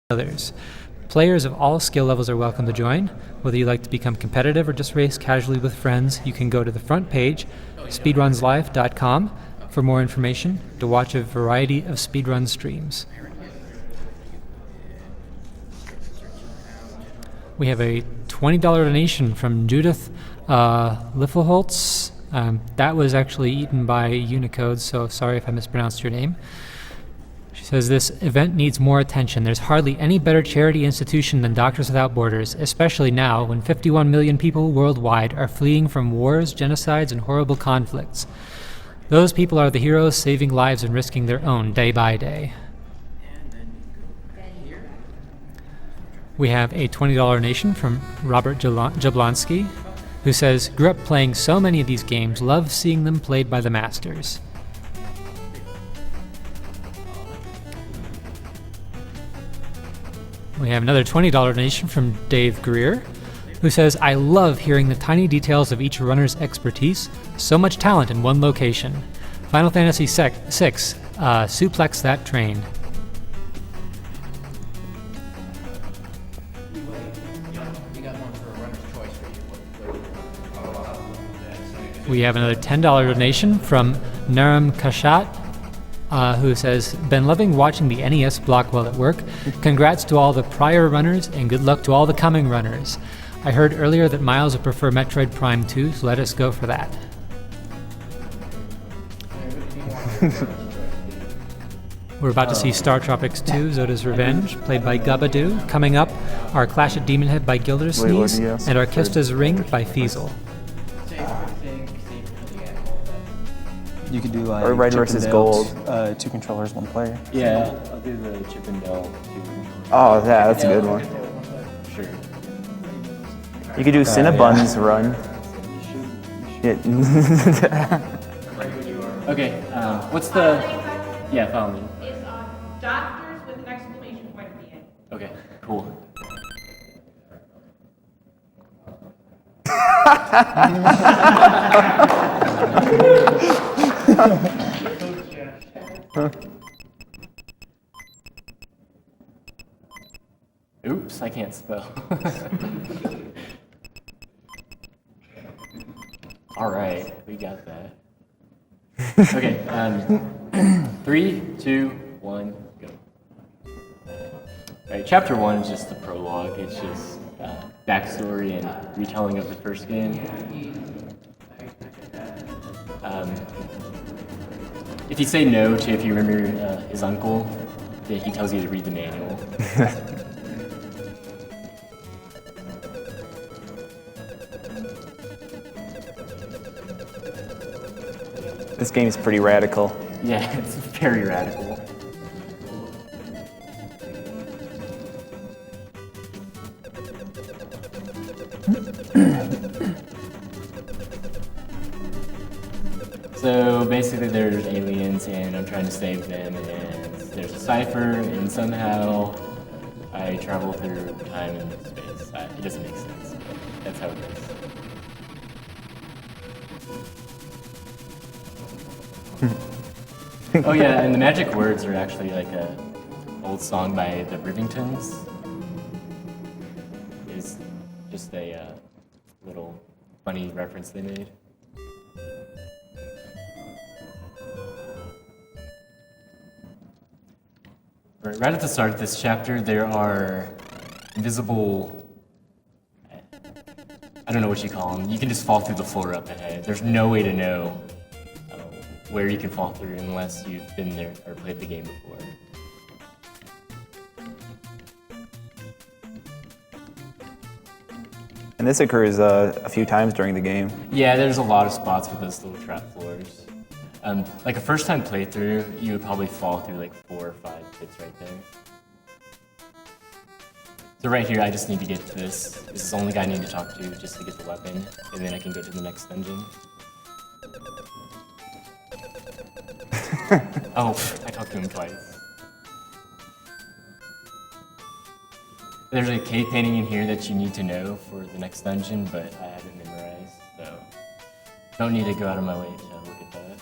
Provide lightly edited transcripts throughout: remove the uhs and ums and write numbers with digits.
others. Players of all skill levels are welcome to join. Whether you like to become competitive or just race casually with friends, you can go to the front page, speedrunslive.com, for more information to watch a variety of speedrun streams. We have a $20 donation from Judith Liffelholtz. That was actually eaten by Unicode, so sorry if I mispronounced your name. She says, this event needs more attention. There's hardly any better charity institution than Doctors Without Borders, especially now when 51 million people worldwide are fleeing from wars, genocides, and horrible conflicts. Those people are the heroes saving lives and risking their own day by day. We have a $20 donation from Robert Jablonski, who says, grew up playing so many of these games, love seeing them played by the masters. We have another $20 donation from Dave Greer, who says, I love hearing the tiny details of each runner's expertise. So much talent in one location. Final Fantasy VI, suplex that train. We have another $10 donation from Naram Kashat, who says, been loving watching the NES block while at work. Congrats to all the prior runners and good luck to all the coming runners. I heard earlier that Miles would prefer Metroid Prime 2, so let us go for that. We're about to see Startropics II, Zoda's Revenge, played by Guhbadoo. Coming up, our Clash at Demon Head by Gildersleeve, and Orchestra's Ring by Fiesel. You could do like or red versus gold. 2 controllers, 1 player. Yeah, I'll do the Chip and Dale 2. Oh, yeah, that's a good one. Sure. You could do Cinnabon's run. Yeah. Okay, what's the... Yeah, follow me. Is doctors with an exclamation point at the end. Okay, cool. Oops, I can't spell. All right, we got that. Okay, 3, 2, 1, go. All right, chapter 1 is just the prologue. It's just backstory and retelling of the first game. If you say no to if you remember his uncle, then he tells you to read the manual. This game's pretty radical. Yeah, it's very radical. So basically there's aliens and I'm trying to save them, and there's a cipher, and somehow I travel through time and space. It doesn't make sense, but that's how it is. Oh yeah, and the magic words are actually like a old song by the Rivingtons. It's just a little funny reference they made. Right at the start of this chapter, there are invisible, I don't know what you call them. You can just fall through the floor up ahead. There's no way to know where you can fall through unless you've been there or played the game before. And this occurs a few times during the game. Yeah, there's a lot of spots with those little trap floors. Like a first-time playthrough, you would probably fall through like 4 or 5 pits right there. So right here, I just need to get to this. This is the only guy I need to talk to just to get the weapon, and then I can go to the next dungeon. Oh, I talked to him twice. There's a cave painting in here that you need to know for the next dungeon, but I haven't memorized, so don't need to go out of my way to look at that.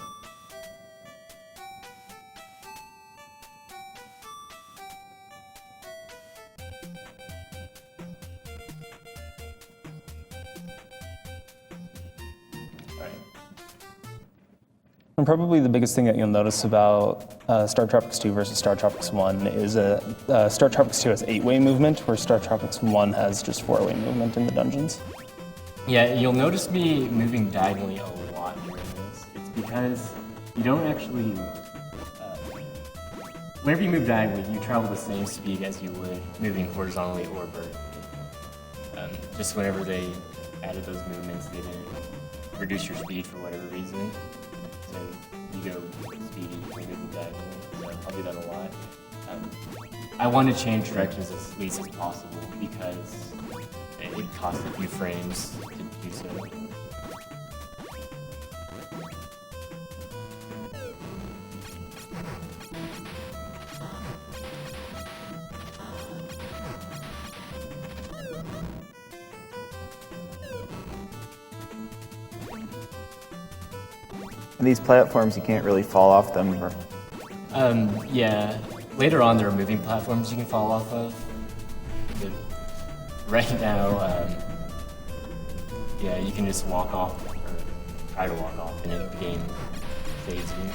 And probably the biggest thing that you'll notice about Startropics II versus Startropics 1 is Startropics 2 has 8-way movement, where Startropics 1 has just 4-way movement in the dungeons. Yeah, you'll notice me moving diagonally a lot during this. It's because you don't actually... whenever you move diagonally, you travel the same speed as you would moving horizontally or vertically. Just whenever they added those movements, they didn't reduce your speed for whatever reason. So you go speedy when moving diagonally. So I'll do that a lot. I want to change directions as least as possible because it costs a few frames to do so. And these platforms, you can't really fall off them. Or... Yeah, later on there are moving platforms you can fall off of. But right now, yeah, you can just walk off, or try to walk off, and the game saves you.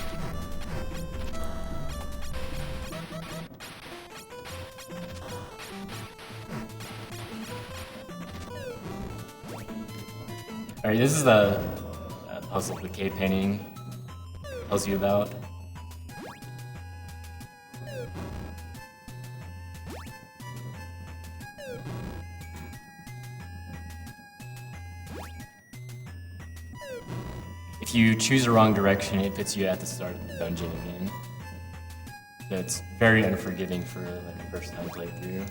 Alright, this is the puzzle the cave painting tells you about. If you choose the wrong direction, it puts you at the start of the dungeon again. So it's very unforgiving for like a first time playthrough.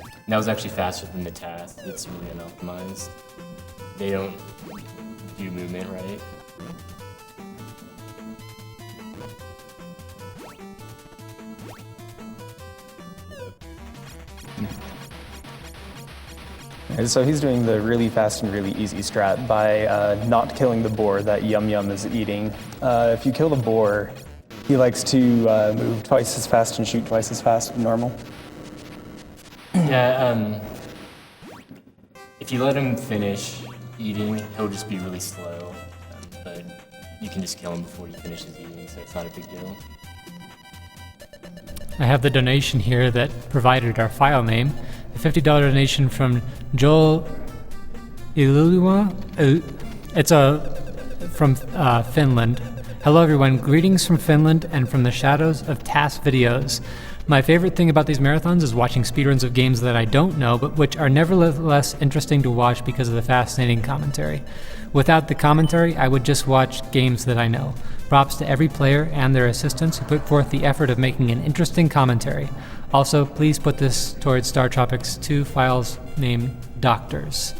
And that was actually faster than the task. It's really unoptimized. They don't do movement right. And so he's doing the really fast and really easy strat by not killing the boar that Yum Yum is eating. If you kill the boar, he likes to move twice as fast and shoot twice as fast than normal. Yeah, if you let him finish eating, he'll just be really slow. But you can just kill him before he finishes eating, so it's not a big deal. I have the donation here that provided our file name. A $50 donation from Joel Ilulua. It's from Finland. Hello everyone, greetings from Finland and from the shadows of TAS videos. My favorite thing about these marathons is watching speedruns of games that I don't know, but which are nevertheless interesting to watch because of the fascinating commentary. Without the commentary, I would just watch games that I know. Props to every player and their assistants who put forth the effort of making an interesting commentary. Also, please put this towards Startropics II files named Doctors.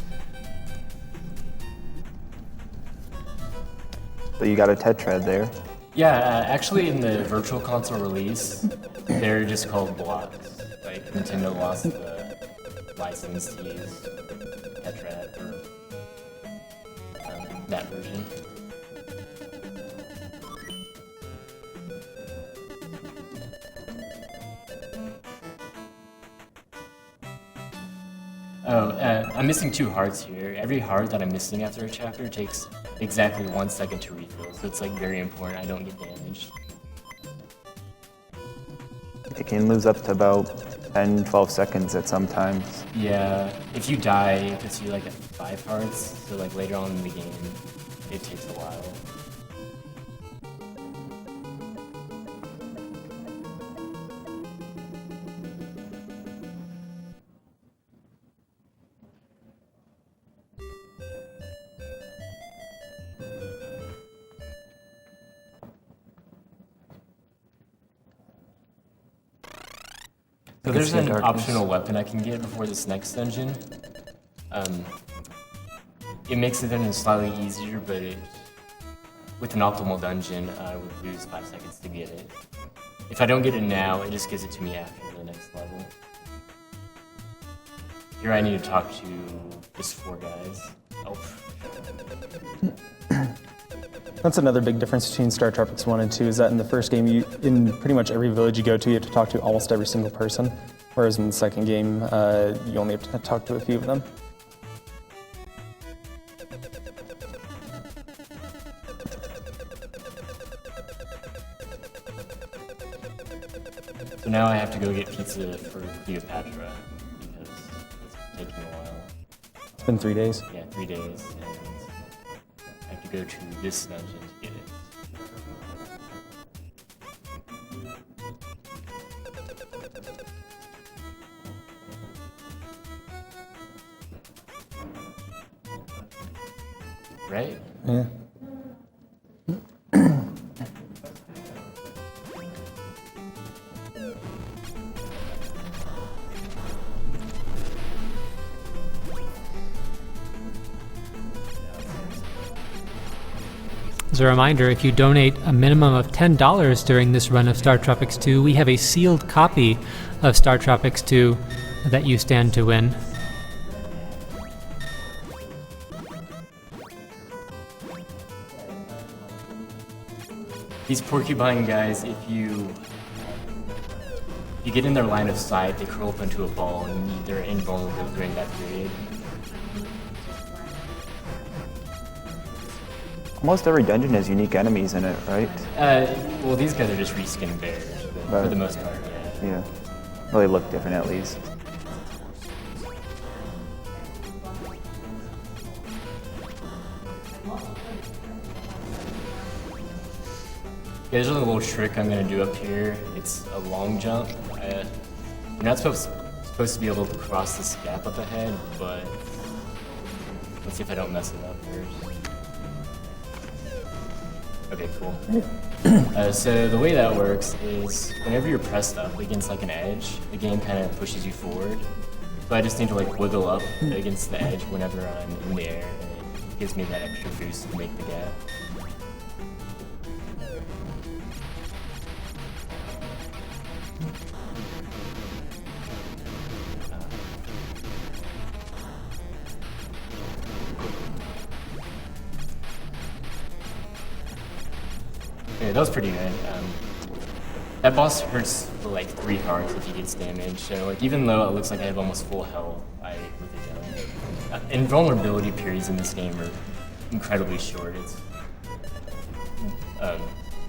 So you got a tetrad there. Yeah, actually in the Virtual Console release, they're just called blocks. Like Nintendo lost the license to use Tetrad for that version. Oh, I'm missing 2 hearts here. Every heart that I'm missing after a chapter takes exactly 1 second to refill, so it's like very important I don't get damaged. It can lose up to about 10, 12 seconds at some times. Yeah, if you die, it puts you like at 5 hearts, so like later on in the game, it takes a while. So there's an optional weapon I can get before this next dungeon. It makes the dungeon slightly easier, but with an optimal dungeon, I would lose 5 seconds to get it. If I don't get it now, it just gives it to me after the next level. Here I need to talk to just 4 guys. Oh. That's another big difference between Startropics 1 and 2 is that in the first game, in pretty much every village you go to, you have to talk to almost every single person. Whereas in the second game, you only have to talk to a few of them. So now I have to go get pizza for Cleopatra because it's taking a while. It's been 3 days. Yeah, 3 days, and I have to go to this dungeon to get it. Right? Yeah. As a reminder, if you donate a minimum of $10 during this run of Startropics II, we have a sealed copy of Startropics II that you stand to win. These porcupine guys, if you get in their line of sight, they curl up into a ball and they're invulnerable during that period. Almost every dungeon has unique enemies in it, right? Well, these guys are just reskinned bears, but for the most part, yeah. Yeah. Well, they look different at least. Yeah, there's a little trick I'm gonna do up here. It's a long jump. You're not supposed to be able to cross this gap up ahead, but let's see if I don't mess it up first. Okay, cool. So the way that works is whenever you're pressed up against like an edge, the game kind of pushes you forward. So I just need to like wiggle up against the edge whenever I'm in the air, and it gives me that extra boost to make the gap. Yeah, that was pretty good. That boss hurts for like 3 hearts if he gets damaged. So like even though it looks like I have almost full health, I really don't. Invulnerability periods in this game are incredibly short. It's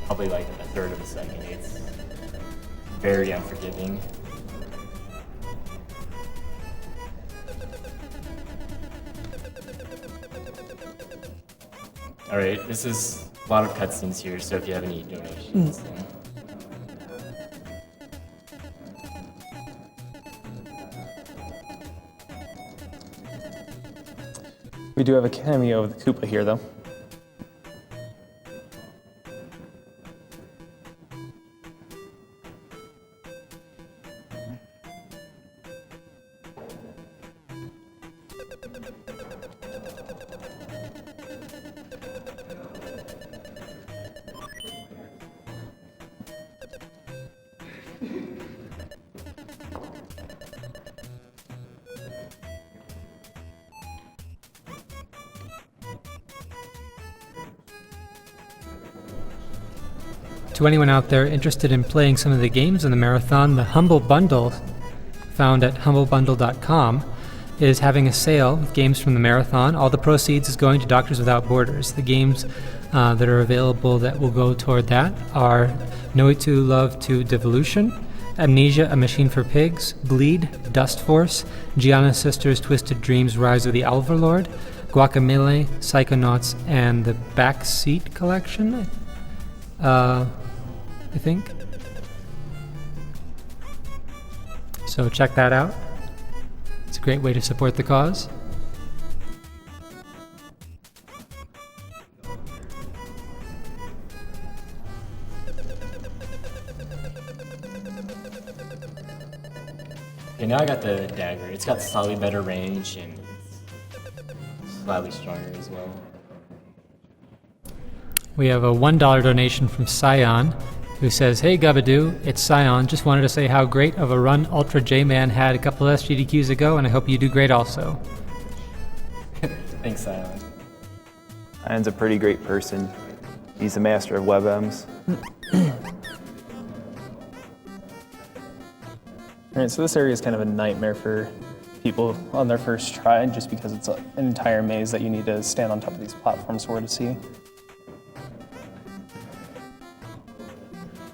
probably like a third of a second. It's very unforgiving. All right, this is a lot of cutscenes here, so if you have any donations, then... We do have a cameo of the Koopa here, though. To anyone out there interested in playing some of the games in the marathon, the Humble Bundle, found at humblebundle.com, is having a sale with games from the marathon. All the proceeds is going to Doctors Without Borders. The games that are available that will go toward that are Noitu Love 2 Devolution, Amnesia, A Machine for Pigs, Bleed, Dust Force, Gianna Sisters' Twisted Dreams, Rise of the Overlord, Guacamelee, Psychonauts, and the Backseat Collection, I think. So check that out. It's a great way to support the cause. Okay, now I got the dagger. It's got slightly better range and it's slightly stronger as well. We have a $1 donation from Scion, who says, "Hey Guhbadoo, it's Scion. Just wanted to say how great of a run Ultra J-Man had a couple of SGDQs ago, and I hope you do great also." Thanks, Silent. Ion's a pretty great person. He's a master of WebMs. Alright, so this area is kind of a nightmare for people on their first try, just because it's an entire maze that you need to stand on top of these platforms for to see.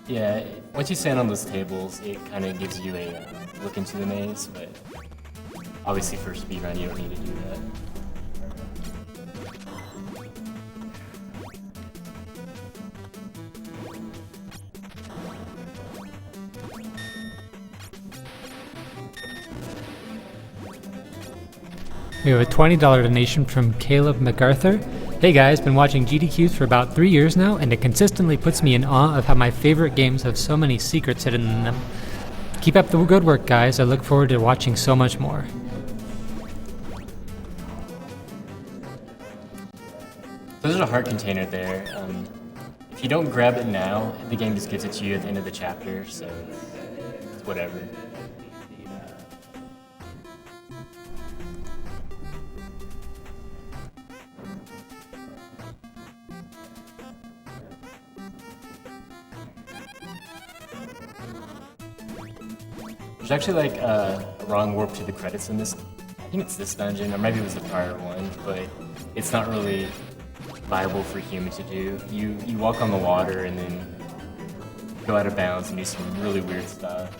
Yeah, once you stand on those tables, it kind of gives you a look into the maze, but obviously for speedrun you don't need to do that. We have a $20 donation from Caleb MacArthur. Hey guys, been watching GDQs for about 3 years now, and it consistently puts me in awe of how my favorite games have so many secrets hidden in them. Keep up the good work, guys. I look forward to watching so much more. So there's a heart container there. If you don't grab it now, the game just gives it to you at the end of the chapter, so it's whatever. There's actually like a wrong warp to the credits in this. I think it's this dungeon, or maybe it was the prior one, but it's not really viable for human to do. You walk on the water and then go out of bounds and do some really weird stuff.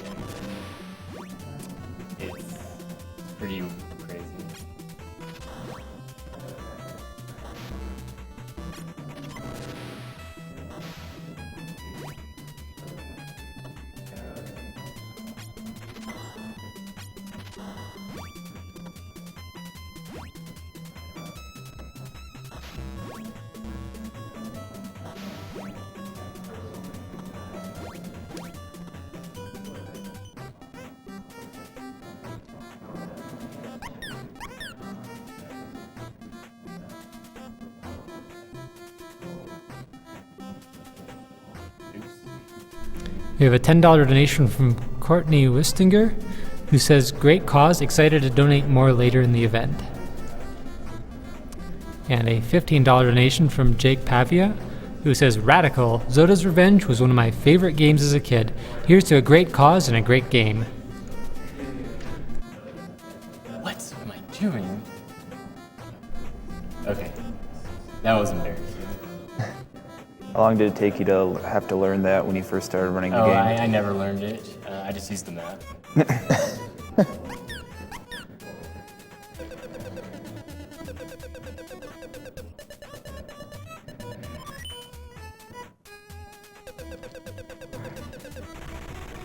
And it's pretty crazy. We have a $10 donation from Courtney Wistinger, who says, great cause, excited to donate more later in the event. And a $15 donation from Jake Pavia, who says, radical, Zoda's Revenge was one of my favorite games as a kid. Here's to a great cause and a great game. What am I doing? Okay, that was embarrassing. How long did it take you to have to learn that when you first started running the Oh, game? I never learned it. I just used the map.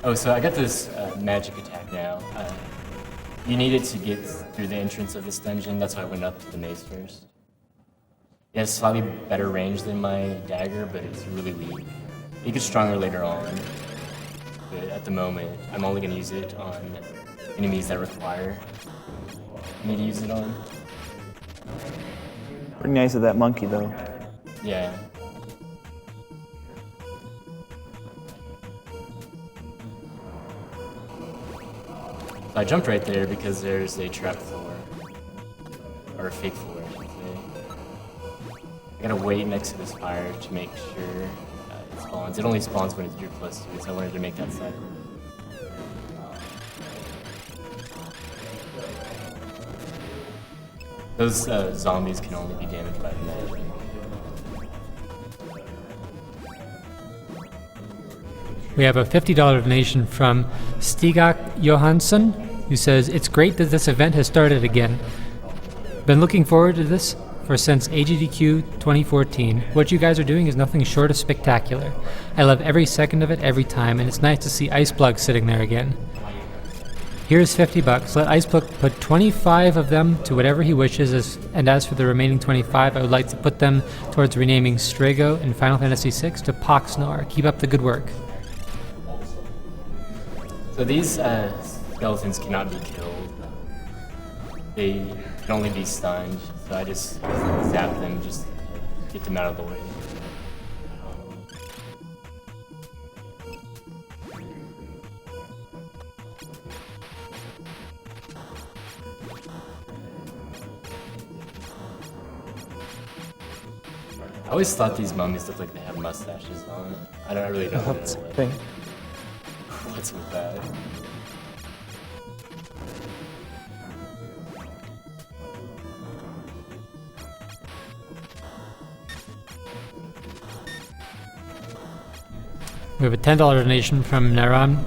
Oh, so I got this magic attack now. You need it to get through the entrance of this dungeon. That's why I went up to the maze first. It has slightly better range than my dagger, but it's really weak. It gets stronger later on, but at the moment, I'm only going to use it on enemies that require me to use it on. Pretty nice of that monkey, though. Yeah. So I jumped right there because there's a trap floor, or a fake floor, I should say. I gotta wait next to this fire to make sure it spawns. It only spawns when you're close to it, so I wanted to make that cycle. Those zombies can only be damaged by the magic. We have a $50 donation from Stigak Johansson, who says, it's great that this event has started again. Been looking forward to this since SGDQ 2014. What you guys are doing is nothing short of spectacular. I love every second of it every time, and it's nice to see Iceplug sitting there again. Here's $50. Let Iceplug put 25 of them to whatever he wishes, and as for the remaining 25, I would like to put them towards renaming Strago in Final Fantasy VI to Poxnor. Keep up the good work. So these skeletons cannot be killed. They can only be stunned, so I just zap them, just get them out of the way. I always thought these mummies looked like they have mustaches on. I really don't know. That's the thing. What's with that? We have a $10 donation from Naram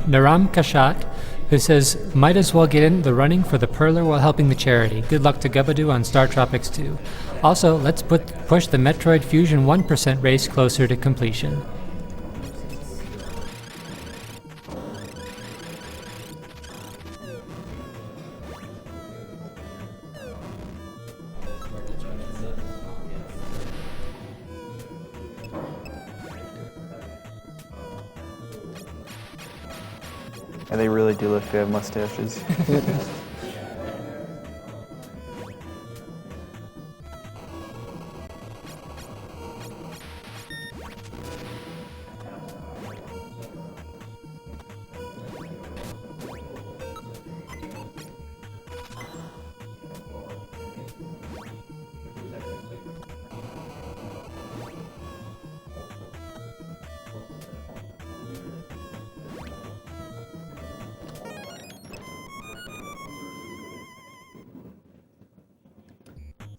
Kashat, who says, might as well get in the running for the Perler while helping the charity. Good luck to Guhbadoo on Startropics II. Also, let's push the Metroid Fusion 1% race closer to completion. And they really do look good, mustaches.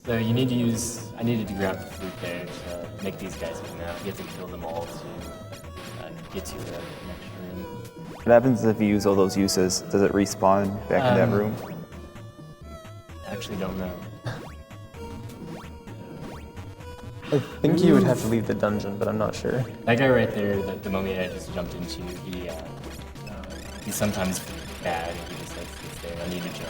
So you need to use, I needed to grab the fruit there to make these guys come out. You have to kill them all to get to the next room. What happens if you use all those uses? Does it respawn back in that room? I actually don't know. I think you would have to leave the dungeon, but I'm not sure. That guy right there, the mummy I just jumped into, he's sometimes bad and he just like sits there. I need to jump.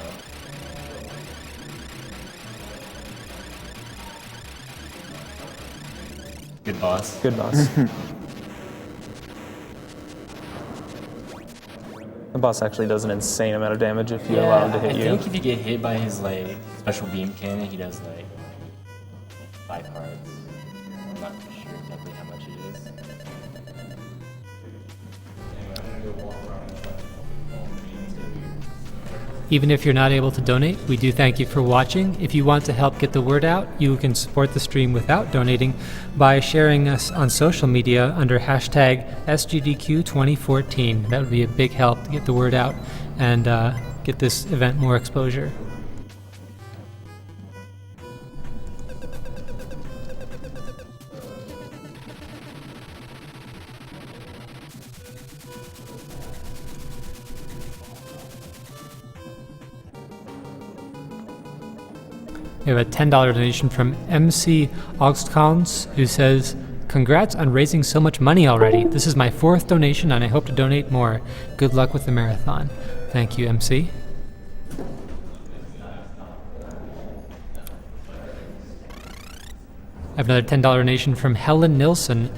Good boss. Good boss. The boss actually does an insane amount of damage if you allow him to hit I you. think if you get hit by his like special beam cannon, he does like 5 hearts. I'm not too sure exactly how much it is. Even if you're not able to donate, we do thank you for watching. If you want to help get the word out, you can support the stream without donating by sharing us on social media under hashtag SGDQ2014. That would be a big help to get the word out and get this event more exposure. We have a $10 donation from MC Augstcons, who says, congrats on raising so much money already. This is my 4th donation and I hope to donate more. Good luck with the marathon. Thank you, MC. I have another $10 donation from Helen Nilsson,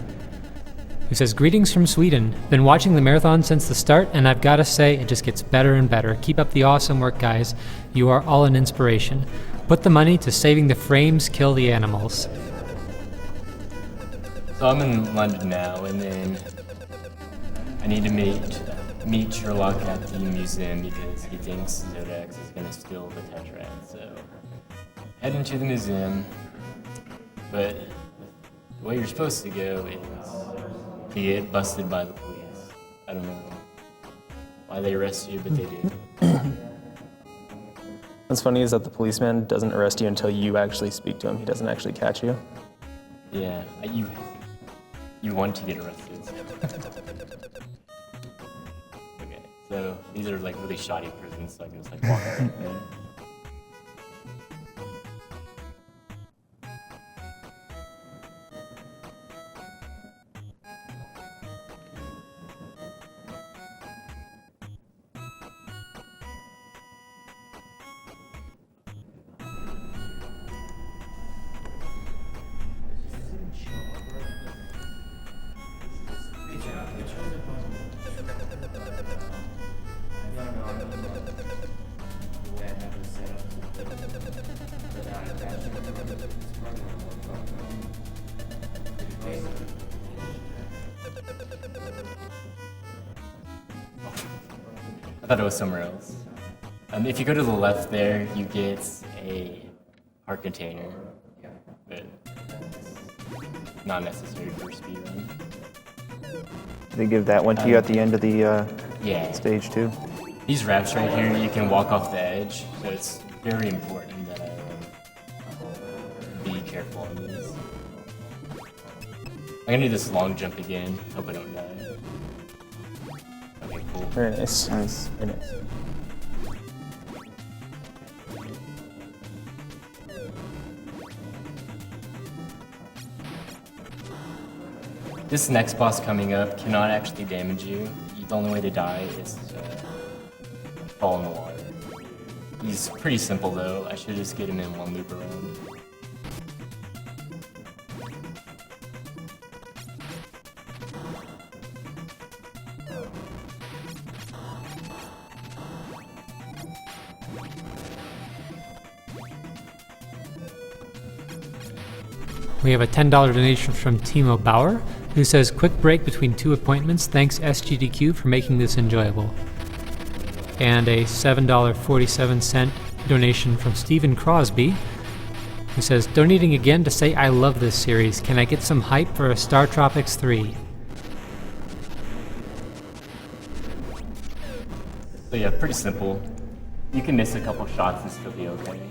who says, greetings from Sweden. Been watching the marathon since the start, and I've got to say, it just gets better and better. Keep up the awesome work, guys. You are all an inspiration. Put the money to saving the frames, kill the animals. So I'm in London now, and then I need to meet Sherlock at the museum because he thinks Zoda is going to steal the Tetrad. So heading to the museum, but the way you're supposed to go is to get busted by the police. I don't know why they arrest you, but they do. What's funny is that the policeman doesn't arrest you until you actually speak to him. He doesn't actually catch you. Yeah, you want to get arrested. Okay, so these are like really shoddy prisons, so I can just like walk right there. I thought it was somewhere else. If you go to the left there, you get a heart container, but it's not necessary for speedrun. They give that one to you at the end of the Yeah. stage too. These ramps right here, you can walk off the edge, so it's very important that I be careful on these. I'm gonna do this long jump again. Hope I don't die. simple. Very nice. Nice. Very nice. This next boss coming up cannot actually damage you. The only way to die is to fall in the water. He's pretty simple though. I should just get him in one loop around. We have a $10 donation from Timo Bauer, who says, quick break between 2 appointments. Thanks SGDQ for making this enjoyable. And a $7.47 donation from Stephen Crosby, who says, donating again to say I love this series. Can I get some hype for a Startropics II? So yeah, pretty simple. You can miss a couple shots and still be okay.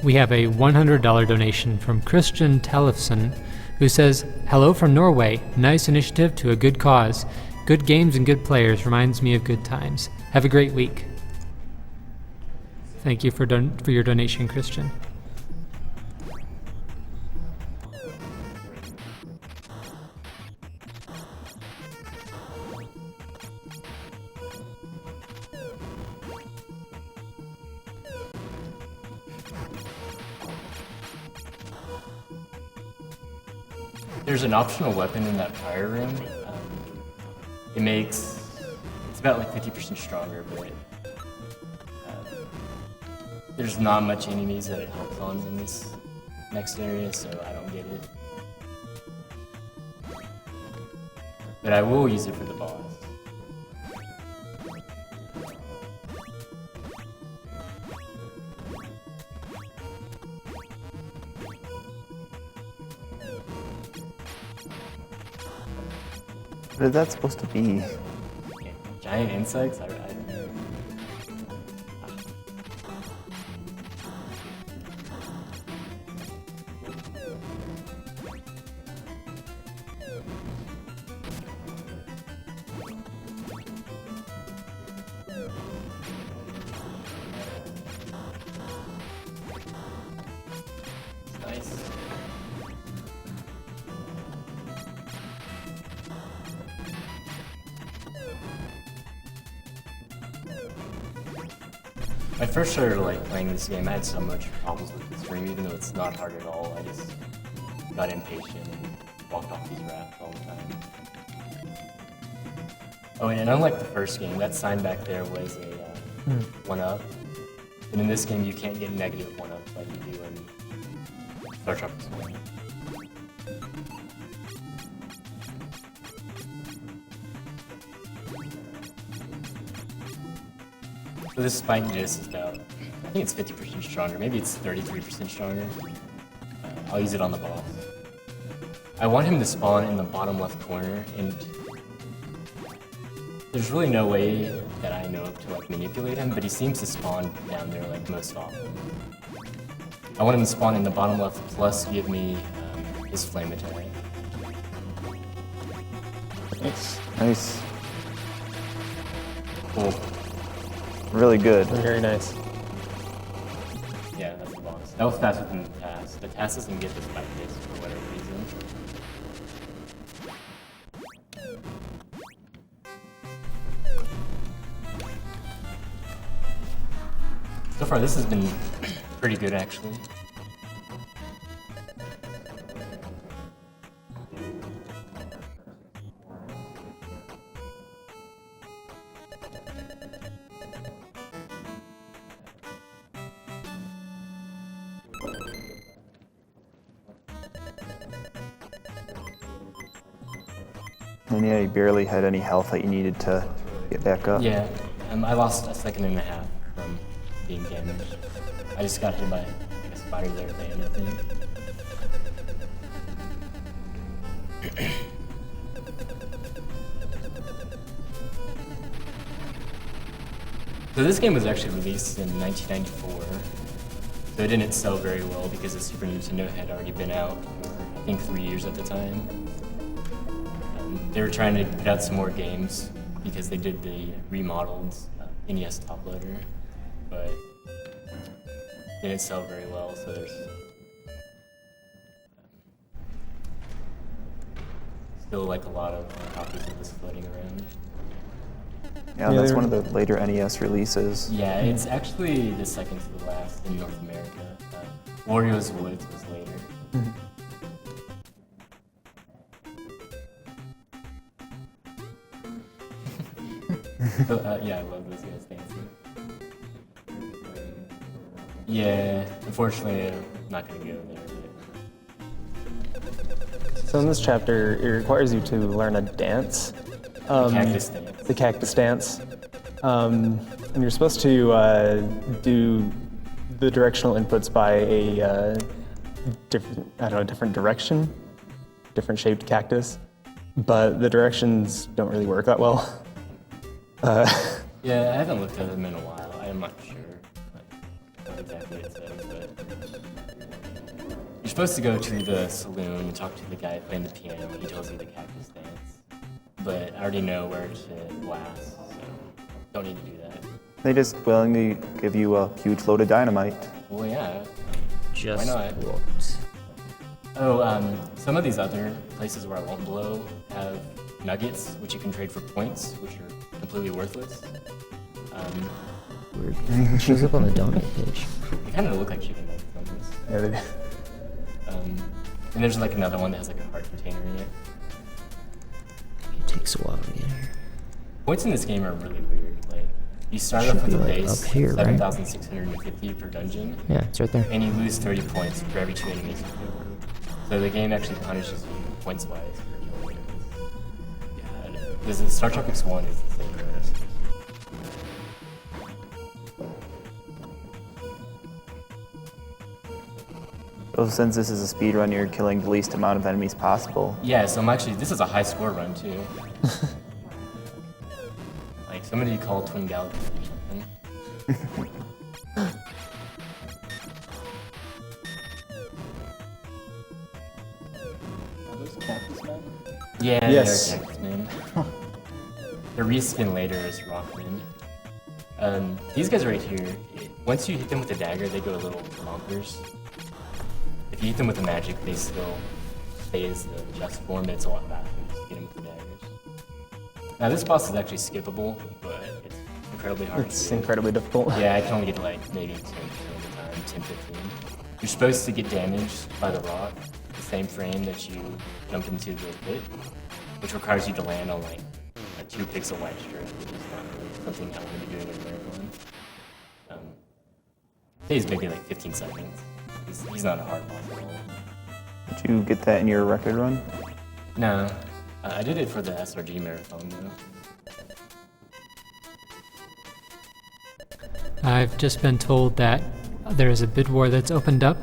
We have a $100 donation from Christian Tellefsen, who says, hello from Norway. Nice initiative to a good cause. Good games and good players. Reminds me of good times. Have a great week. Thank you for your donation, Christian. There's an optional weapon in that fire room. It's about like 50% stronger, but there's not much enemies that it helps on in this next area, so I don't get it. But I will use it for the boss. What is that supposed to be? Giant insects? I don't know. Nice. When I first started playing this game, I had so much problems with the stream, even though it's not hard at all. I just got impatient and walked off these rafts all the time. Oh, and unlike the first game, that sign back there was a 1-up. And in this game, you can't get negative 1-ups like you do in Startropics II. So this spike disc is about, I think it's 50% stronger, maybe it's 33% stronger. I'll use it on the boss. I want him to spawn in the bottom left corner, and there's really no way that I know to manipulate him, but he seems to spawn down there most often. I want him to spawn in the bottom left plus give me his flame attack. Nice. Nice. Cool. Really good. Very nice. Yeah, that's the boss. That was faster than the task. The task doesn't get this spike disc for whatever reason. So far, this has been pretty good, actually. And yeah, you barely had any health that you needed to get back up. Yeah, I lost a second and a half from being damaged. I just got hit by a spider there at the end, I think. So this game was actually released in 1994. So it didn't sell very well because the Super Nintendo had already been out for, I think, 3 years at the time. They were trying to put out some more games because they did the remodeled NES top loader, but didn't sell very well, so there's still like a lot of copies of this floating around. Yeah, that's one of the later NES releases. Yeah, it's actually the second to the last in North America. Wario's Woods was later. So, yeah, I love those guys dancing. Yeah, unfortunately, I'm not going to go there. So in this chapter, it requires you to learn a dance. Cactus dance. The cactus dance. And you're supposed to do the directional inputs by a different direction, different shaped cactus. But the directions don't really work that well. Yeah, I haven't looked at them in a while. I'm not sure what exactly it says, but you're supposed to go to the saloon and talk to the guy playing the piano. He tells you the cactus dance, but I already know where to blast, so don't need to do that. They just willingly give you a huge load of dynamite. Well, yeah. Just Why not? what? Oh, some of these other places where I won't blow have nuggets, which you can trade for points, which are completely worthless. Weird. It shows up on the donate page. They kind of look like chicken nuggets on this. Yeah, they do. And there's like another one that has like a heart container in it. It takes a while to get here. Points in this game are really weird. Like, you start Should off with be, a like, base, up here, right? 7,650 per dungeon, Yeah, it's right there. and you lose 30 points for every 2 enemies you kill. So the game actually punishes you points-wise for killing enemies. Yeah, this is Startropics 1 is the same. So since this is a speed run, you're killing the least amount of enemies possible. Yeah, so this is a high score run too. Like somebody called Twin Galaxies or something. Are those Cactus Men? Yeah, Yes. they're Cactus Men. The reskin later is Rockman. These guys right here, once you hit them with the dagger, they go a little bonkers. If you hit them with the magic, they still stay as the just form, but it's a lot faster just to hit them with the daggers. Now this boss is actually skippable, but it's incredibly hard It's to do. incredibly difficult. Yeah, I can only get to like maybe 10% of the time, 10, 15. You're supposed to get damaged by the rock, the same frame that you jumped into the pit, which requires you to land on like a 2 pixel white strip, which is not really something I want to be doing in a marathon. It takes maybe like 15 seconds. He's not a hard boss at all. Did you get that in your record run? No, I did it for the SRG marathon though. I've just been told that there is a bid war that's opened up.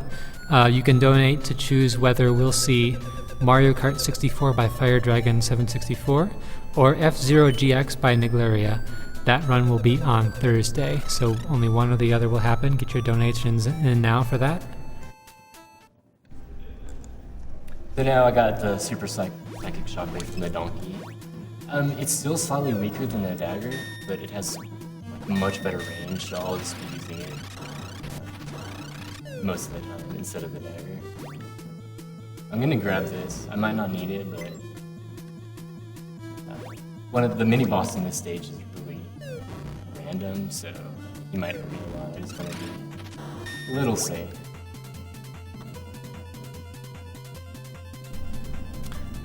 You can donate to choose whether we'll see Mario Kart 64 by Fire Dragon 764 or F-Zero GX by Nigleria. That run will be on Thursday, so only one or the other will happen. Get your donations in now for that. So now I got the Super Psychic Shockwave from the Donkey. It's still slightly weaker than the dagger, but it has like, much better range, so I'll just be using it most of the time instead of the dagger. I'm gonna grab this. I might not need it, but one of the mini boss in this stage is really random, so you might hurt me a lot. I just want to be a little safe.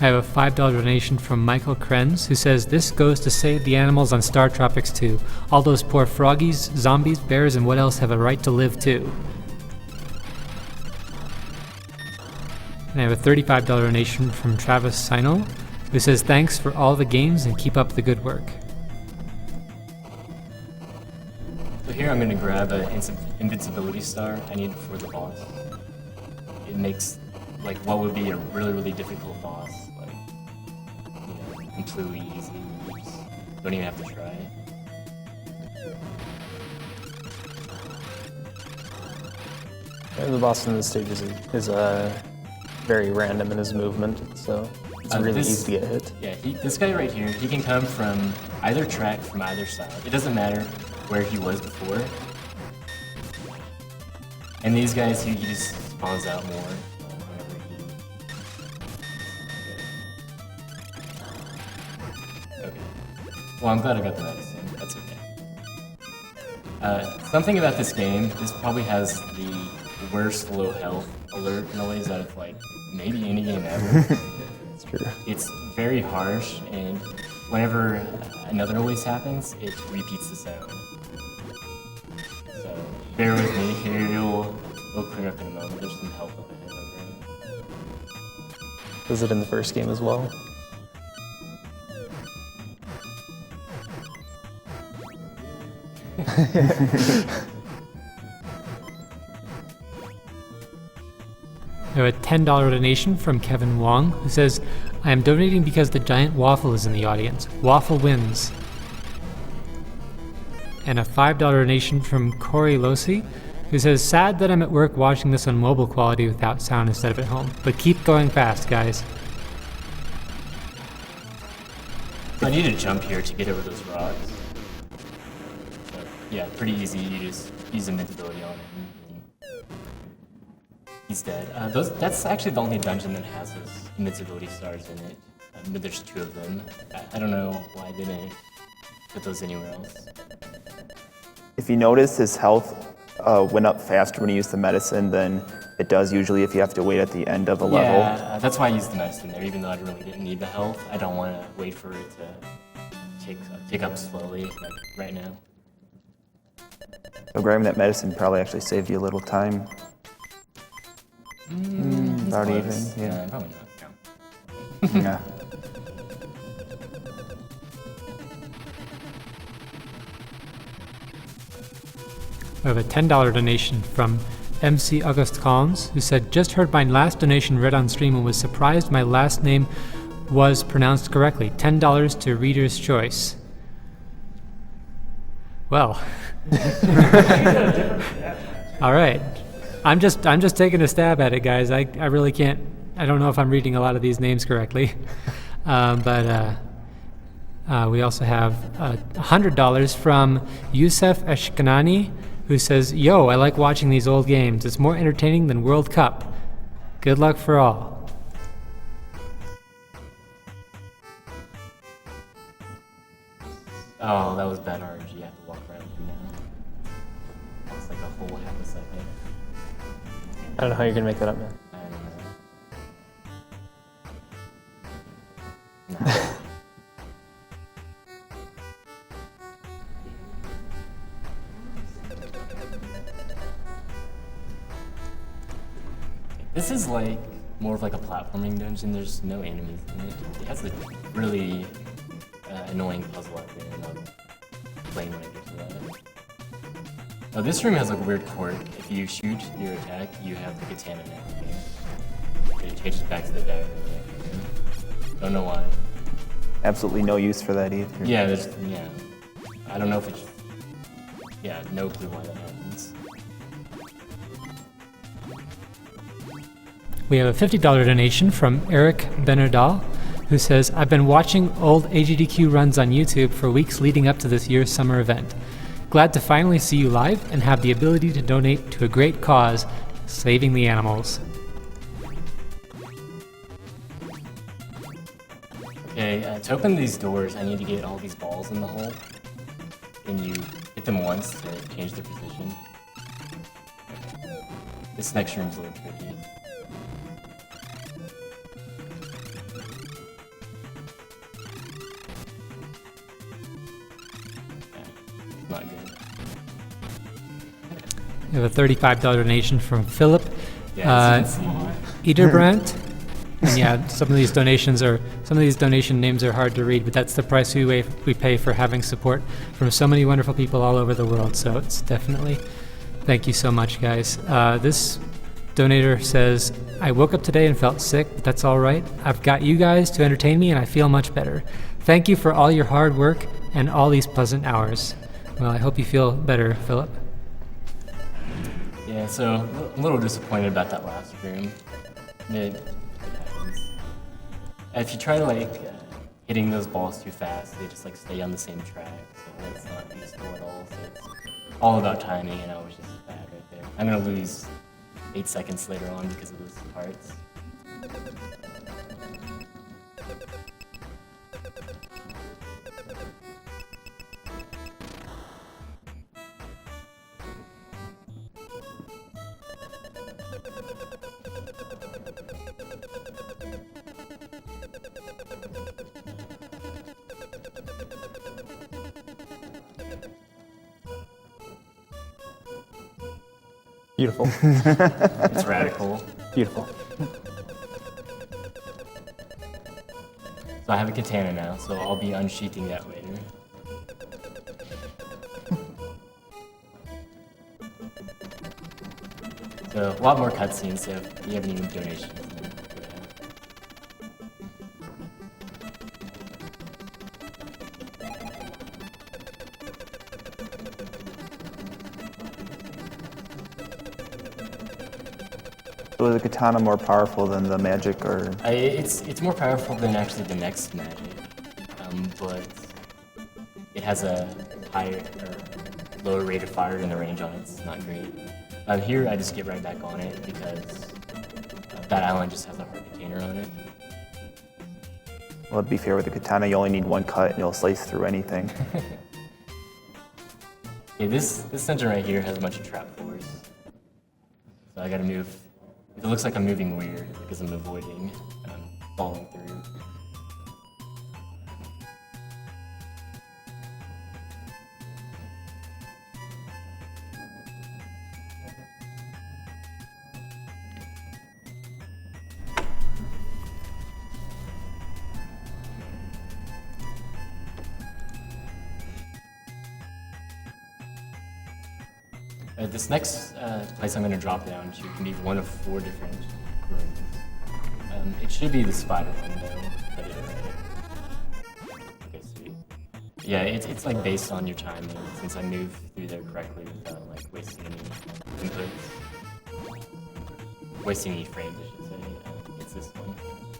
I have a $5 donation from Michael Krenz, who says, "This goes to save the animals on Startropics II. All those poor froggies, zombies, bears, and what else have a right to live too." And I have a $35 donation from Travis Seinel, who says, "Thanks for all the games and keep up the good work." So here I'm going to grab an invincibility star I need for the boss. It makes like what would be a really, really difficult boss, like, you know, completely easy. You just don't even have to try. The boss in this stage is very random in his movement, so it's really easy to get hit. Yeah, this guy right here, he can come from either track, from either side. It doesn't matter where he was before. And these guys, he just spawns out more whenever he... Okay. Well, I'm glad I got the medicine. That's okay. Something about this game, this probably has the worst low health alert noise out of like maybe any game ever. It's true. It's very harsh, and whenever another noise happens, it repeats the sound. So bear with me here. It'll clear up in a moment. There's some help up ahead over. Was it in the first game as well? We have a $10 donation from Kevin Wong, who says, I am donating because the giant waffle is in the audience. Waffle wins. And a $5 donation from Corey Losi, who says, sad that I'm at work watching this on mobile quality without sound instead of at home. But keep going fast, guys. So I need to jump here to get over those rocks. So, yeah, pretty easy. You just use invincibility on him. He's dead. That's actually the only dungeon that has those invincibility stars in it. But there's 2 of them. I don't know why I didn't put those anywhere else. If you notice, his health went up faster when he used the medicine than it does usually if you have to wait at the end of a level. Yeah, that's why I used the medicine there, even though I really didn't need the health. I don't want to wait for it to tick up slowly, like right now. So grabbing that medicine probably actually saved you a little time. About even, Close. yeah. Probably not. No. Yeah. We have a $10 donation from MC August Collins, who said, just heard my last donation read on stream and was surprised my last name was pronounced correctly. $10 to Reader's Choice. Well. All right. I'm just taking a stab at it, guys. I really can't. I don't know if I'm reading a lot of these names correctly. But we also have $100 from Youssef Ashkanani, who says, yo, I like watching these old games. It's more entertaining than World Cup. Good luck for all. Oh, that was bad RNG. You have to walk around here now. That's like a whole half a second. I don't know how you're gonna make that up, man. I don't know. No. This is like more of like a platforming dungeon. There's no enemies in it. It has a really annoying puzzle at the end. I'll explain when I get to that. Oh, this room has like a weird quirk. If you shoot your attack, you have the katana and everything. It changes back to the dagger. Don't know why. Absolutely no use for that either. Yeah, I don't know if it's... Yeah, no clue why that happens. We have a $50 donation from Eric Benerdal, who says, I've been watching old AGDQ runs on YouTube for weeks leading up to this year's summer event. Glad to finally see you live and have the ability to donate to a great cause, saving the animals. Okay, to open these doors, I need to get all these balls in the hole. And you hit them once to change their position. Okay. This next room's a little tricky. Not good. We have a $35 donation from Philip Yeah, Ederbrandt. And yeah, some of these donation names are hard to read, but that's the price we pay for having support from so many wonderful people all over the world. So it's definitely, thank you so much, guys. This donator says, I woke up today and felt sick, but that's all right. I've got you guys to entertain me and I feel much better. Thank you for all your hard work and all these pleasant hours. Well, I hope you feel better, Philip. Yeah, so a little disappointed about that last room. It happens. If you try hitting those balls too fast, they just stay on the same track, so that's not useful at all. So it's all about timing, and I was just bad right there. I'm gonna lose 8 seconds later on because of those parts. Beautiful. It's radical. Beautiful. So I have a katana now, so I'll be unsheathing that later. So a lot more cutscenes, so if you have any donations, then go ahead. So is the katana more powerful than the magic, or? It's more powerful than actually the next magic, but it has a higher or lower rate of fire and the range on it's not great. Here I just get right back on it because that island just has a hard container on it. Well, to be fair with the katana, you only need one cut and you'll slice through anything. Yeah, this dungeon right here has a bunch of trap floors, so I gotta move. It looks like I'm moving weird because I'm avoiding falling through. This next place I'm going to drop down to can be one of 4 different rooms. It should be the spider window, but okay, sweet. Yeah, it's based on your timing, since I moved through there correctly without wasting any inputs, wasting any frames, I should say. It's this one,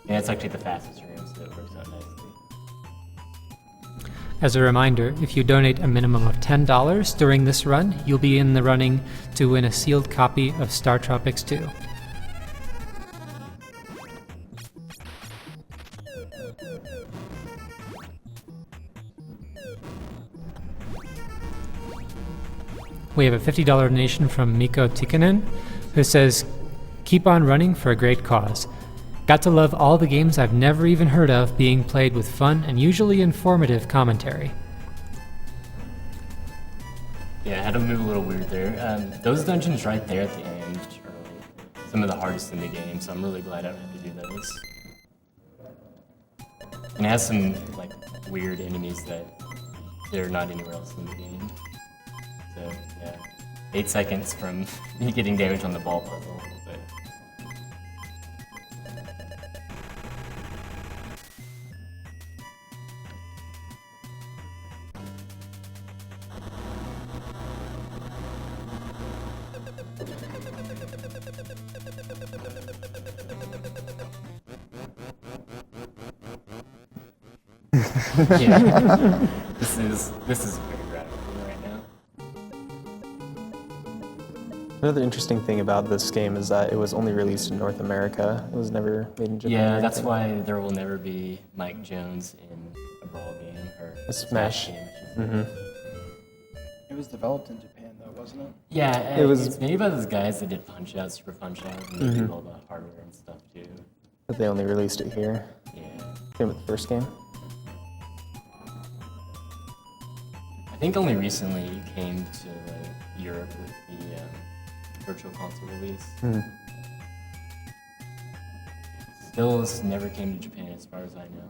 and it's actually the fastest room, so it works out nicely. As a reminder, if you donate a minimum of $10 during this run, you'll be in the running to win a sealed copy of Startropics II. We have a $50 donation from Mikko Tikkanen, who says, "Keep on running for a great cause. Got to love all the games I've never even heard of being played with fun and usually informative commentary." Yeah, I had to move a little weird there. Those dungeons right there at the end are some of the hardest in the game, so I'm really glad I don't have to do those. And it has some weird enemies that they're not anywhere else in the game. So yeah, 8 seconds from me getting damage on the ball puzzle. But yeah, this is very radical right now. Another interesting thing about this game is that it was only released in North America. It was never made in Japan. Yeah, or that's anything. why there will never be Mike Jones in a Brawl game or A Smash. game. I should say. It was developed in Japan, though, wasn't it? Yeah, It was- it's made by those guys that did Punch Out, Super Punch Out, and they do all the hardware and stuff too. But they only released it here. Yeah. Same with the first game. I think only recently you came to Europe with the Virtual Console release. Still, this never came to Japan as far as I know.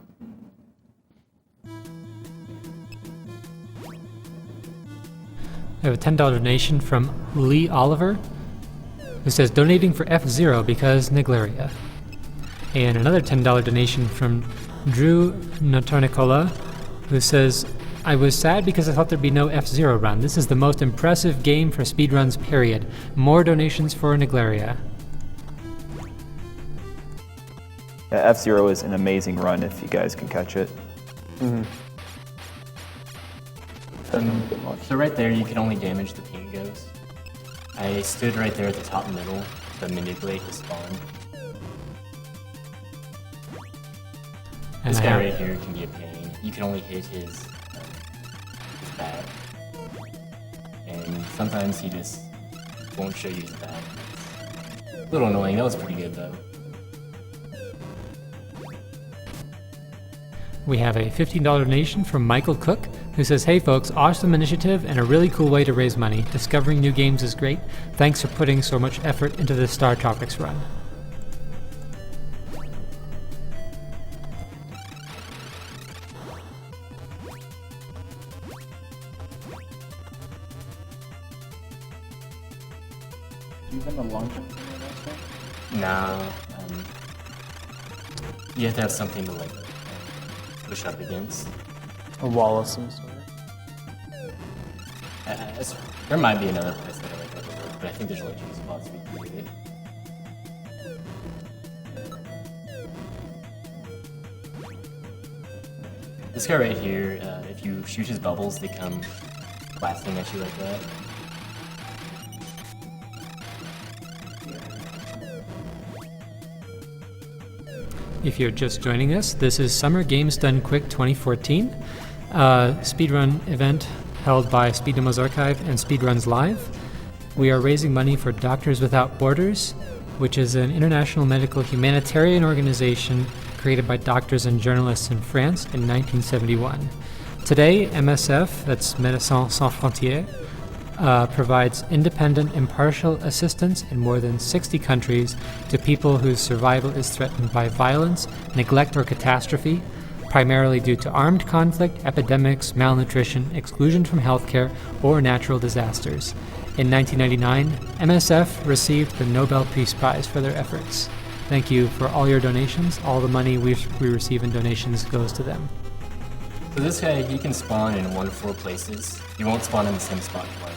I have a $10 donation from Lee Oliver, who says, "Donating for F-Zero because Nigleria." And another $10 donation from Drew Notarnicola, who says, I was sad because I thought there'd be no F-Zero run. This is the most impressive game for speedruns, period. More donations for Niglaria. Yeah, F-Zero is an amazing run if you guys can catch it. So right there, you can only damage the pink ghost. I stood right there at the top middle to manipulate his spawn. And This I guy have- right here can be a pain. You can only hit his back. And sometimes he just won't show you his back. It's a little annoying. That was pretty good though. We have a $15 donation from Michael Cook, who says, "Hey folks, awesome initiative and a really cool way to raise money. Discovering new games is great. Thanks for putting so much effort into this Startropics run." Do you have a long jump in there also? Nah, you have to have something to like push up against. A wall of some sort. There might be another place that I like overlook, but I think there's only 2 spots we can do it. This guy right here, if you shoot his bubbles, they come blasting at you like that. If you're just joining us, this is Summer Games Done Quick 2014, speedrun event held by Speed Demos Archive and Speedruns Live. We are raising money for Doctors Without Borders, which is an international medical humanitarian organization created by doctors and journalists in France in 1971. Today, MSF, that's Médecins Sans Frontières, provides independent, impartial assistance in more than 60 countries to people whose survival is threatened by violence, neglect, or catastrophe, primarily due to armed conflict, epidemics, malnutrition, exclusion from healthcare, or natural disasters. In 1999, MSF received the Nobel Peace Prize for their efforts. Thank you for all your donations. All the money we receive in donations goes to them. So this guy, he can spawn in 1 of 4 places. He won't spawn in the same spot twice,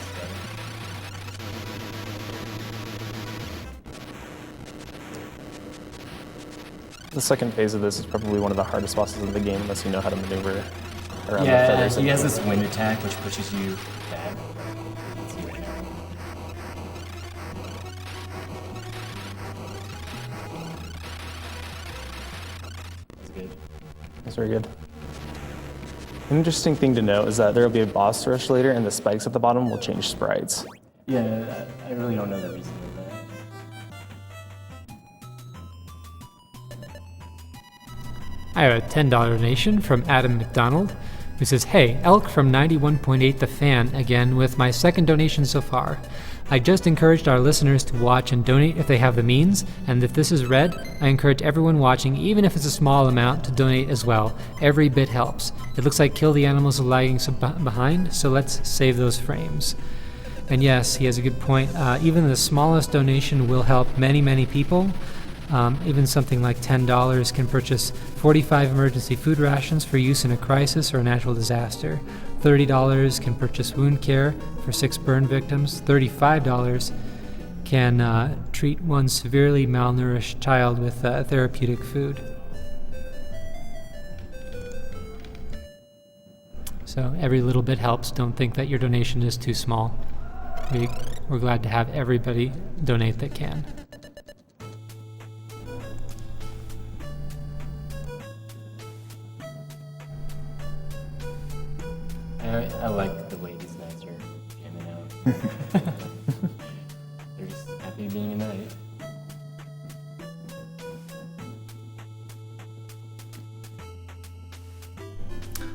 The second phase of this is probably one of the hardest bosses of the game unless you know how to maneuver around the Yeah, feathers. he has this wind attack which pushes you back. Let's see right now. That's good. That's very good. An interesting thing to note is that there will be a boss rush later and the spikes at the bottom will change sprites. Yeah, I really don't know the reason of that. I have a $10 donation from Adam McDonald, who says, "Hey, Elk from 91.8 The Fan again with my second donation so far. I just encouraged our listeners to watch and donate if they have the means, and if this is read, I encourage everyone watching, even if it's a small amount, to donate as well. Every bit helps. It looks like Kill the Animals are lagging behind, so let's save those frames." And yes, he has a good point. Even the smallest donation will help many, many people. Even something like $10 can purchase 45 emergency food rations for use in a crisis or a natural disaster. $30 can purchase wound care for 6 burn victims. $35 can treat one severely malnourished child with therapeutic food. So every little bit helps. Don't think that your donation is too small. We're glad to have everybody donate that can. I like the way these knights are jamming out. They're just happy being a knight.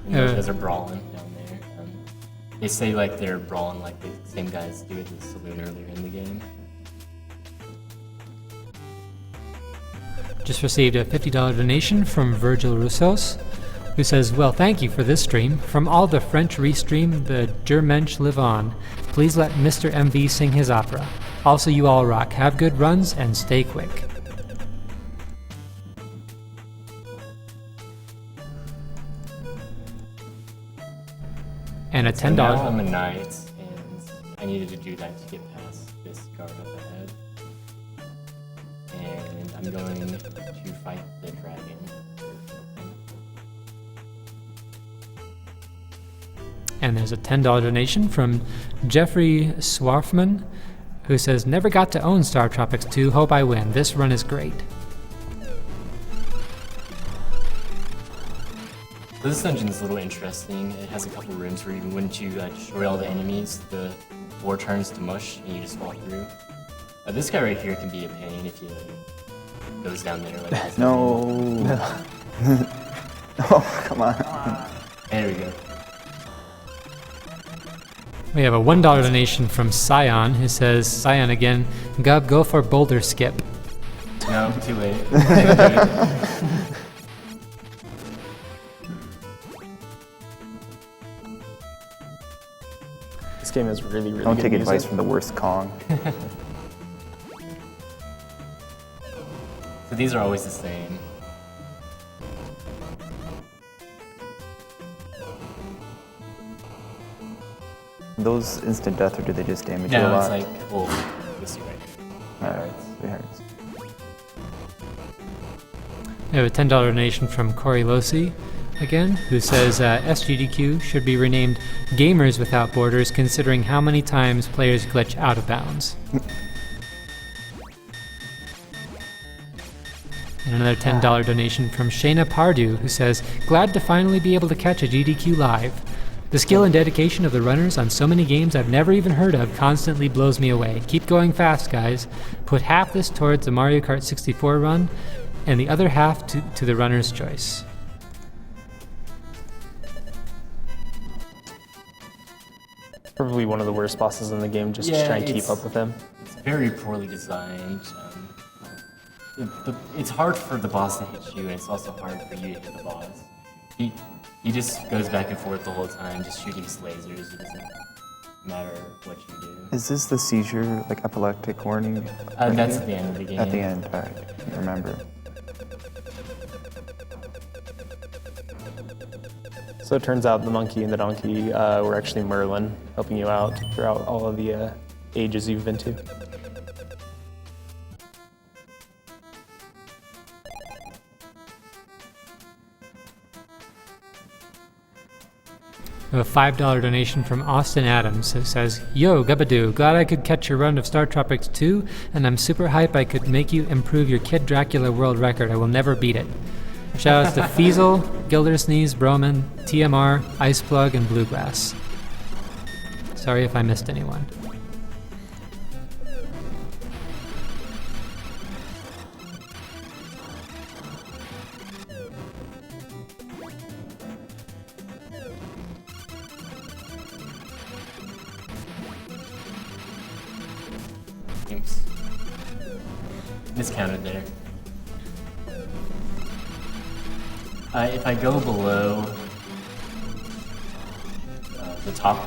And those guys are brawling down there. They say like they're brawling like the same guys do at the saloon earlier in the game. Just received a $50 donation from Virgil Roussos, who says, "Well, thank you for this stream. From all the French restream, the Germensch live on. Please let Mr. MV sing his opera. Also, you all rock. Have good runs and stay quick." And a So $10. now I'm a knight, and I needed to do that to get past this guard up ahead. And I'm going to fight the dragon. And there's a $10 donation from Jeffrey Swarfman, who says, never got to own Startropics 2, hope I win. This run is great. So this dungeon is a little interesting. It has a couple rooms where even when you destroy all the enemies, the floor turns to mush and you just walk through. This guy right here can be a pain if he goes down there like this. No. Oh, come on. There we go. We have a $1 donation from Scion, who says, Scion again, Gub, go for boulder skip. No, too late. This game is really, really Don't good take music. advice from the worst Kong. So these are always the same. Those instant death, or do they just damage you a No, lot? it's like, well, you'll see right here. Alright, it hurts. We have a $10 donation from Corey Losi, again, who says SGDQ should be renamed Gamers Without Borders, considering how many times players glitch out of bounds. And another $10 donation from Shayna Pardew, who says, glad to finally be able to catch a GDQ live. The skill and dedication of the runners on so many games I've never even heard of constantly blows me away. Keep going fast, guys. Put half this towards the Mario Kart 64 run, and the other half to the runner's choice. Probably one of the worst bosses in the game, just to try and keep it's- up with him. It's very poorly designed. It's hard for the boss to hit you, and it's also hard for you to hit the boss. He just goes back and forth the whole time, just shooting his lasers. It doesn't matter what you do. Is this the seizure, like epileptic warning? That's at the end of the game. At the end, alright. I remember. So it turns out the monkey and the donkey were actually Merlin, helping you out throughout all of the ages you've been to. We have a $5 donation from Austin Adams, who says, Yo, Guhbadoo, glad I could catch your run of Startropics 2, and I'm super hype I could make you improve your Kid Dracula world record. I will never beat it. Shoutouts to Feasel, Gildersneeze, Broman, TMR, Iceplug, and Bluegrass. Sorry if I missed anyone. Oops. Miscounted there. If I go below the top,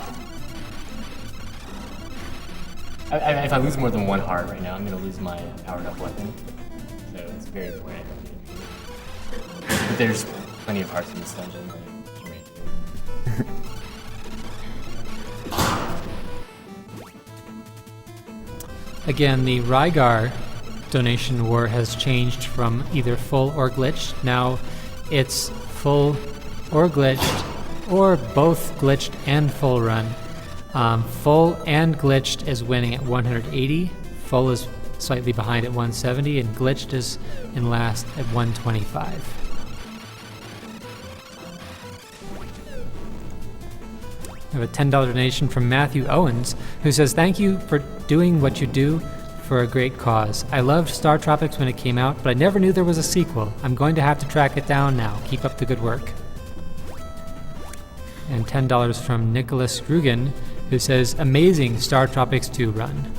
if I lose more than one heart right now, I'm going to lose my powered up weapon. So it's very important. But there's plenty of hearts in this dungeon. Like, right here. Again, the Rygar donation war has changed from either full or glitched. Now it's full or glitched, or both glitched and full run. Full and glitched is winning at 180. Full is slightly behind at 170, and glitched is in last at 125. We have a $10 donation from Matthew Owens, who says, thank you for doing what you do for a great cause. I loved Startropics when it came out, but I never knew there was a sequel. I'm going to have to track it down now. Keep up the good work. And $10 from Nicholas Rugen, who says, amazing Startropics 2 run.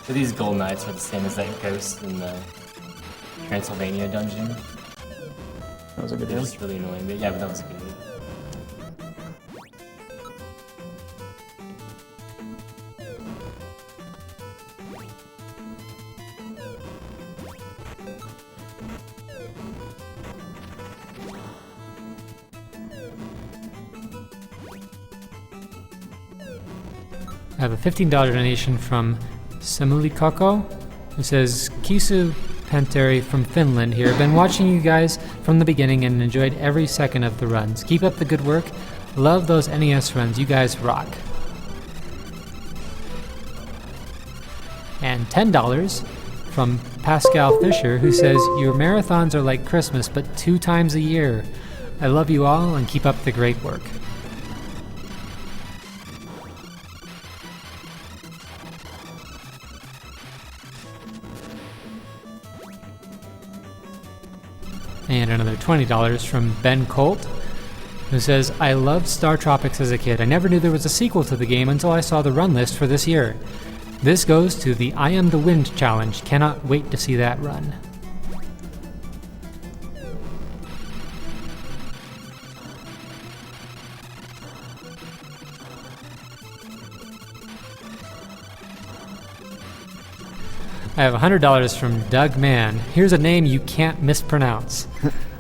So these gold knights are the same as that ghost in the Transylvania dungeon. That was a good They're one. just really annoying, but yeah, but that was good. I have a $15 donation from Samuli Koko, who says, Kisu Panteri from Finland here. Been watching you guys from the beginning and enjoyed every second of the runs. Keep up the good work. Love those NES runs. You guys rock. And $10 from Pascal Fisher, who says, your marathons are like Christmas, but 2 times a year. I love you all and keep up the great work. And another $20 from Ben Colt, who says, I loved Startropics as a kid. I never knew there was a sequel to the game until I saw the run list for this year. This goes to the I Am the Wind challenge. Cannot wait to see that run. I have $100 from Doug Mann. Here's a name you can't mispronounce.